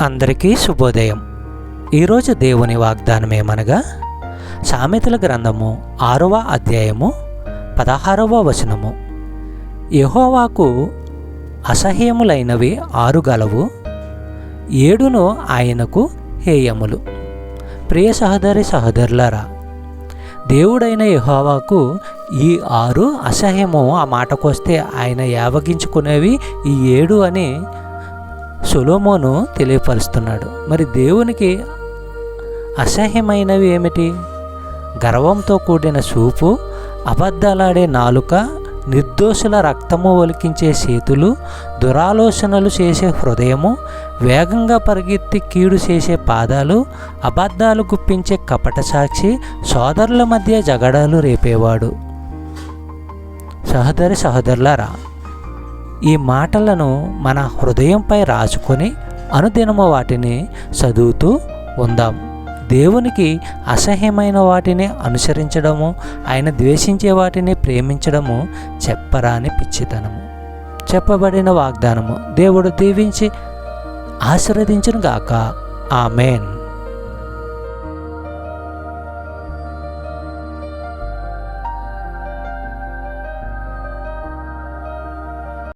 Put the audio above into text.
అందరికీ శుభోదయం. ఈరోజు దేవుని వాగ్దానం ఏమనగా, సామెతల గ్రంథము 6వ అధ్యాయము 16వ వచనము. యెహోవాకు అసహ్యములైనవి 6 గలవు, 7 ఆయనకు హేయములు. ప్రియ సహోదరి సహోదరులారా, దేవుడైన యెహోవాకు ఈ 6 అసహ్యము. ఆ మాటకొస్తే ఆయన యావగించుకునేవి ఈ 7 అని సొలొమోను తెలియపరుస్తున్నాడు. మరి దేవునికి అసహ్యమైనవి ఏమిటి? గర్వంతో కూడిన చూపు, అబద్ధాలాడే నాలుక, నిర్దోషుల రక్తము ఒలికించే చేతులు, దురాలోచనలు చేసే హృదయము, వేగంగా పరిగెత్తి కీడు చేసే పాదాలు, అబద్ధాలు గుప్పించే కపట సాక్షి, సోదరుల మధ్య జగడాలు రేపేవాడు. సహోదరి సహోదరులారా, ఈ మాటలను మన హృదయంపై రాసుకొని అనుదినము వాటిని చదువుతూ ఉందాం. దేవునికి అసహ్యమైన వాటిని అనుసరించడము, ఆయన ద్వేషించే వాటిని ప్రేమించడము చెప్పరాని పిచ్చితనము. చెప్పబడిన వాగ్దానము దేవుడు దీవించి ఆశీర్వదించును గాక. ఆమేన్.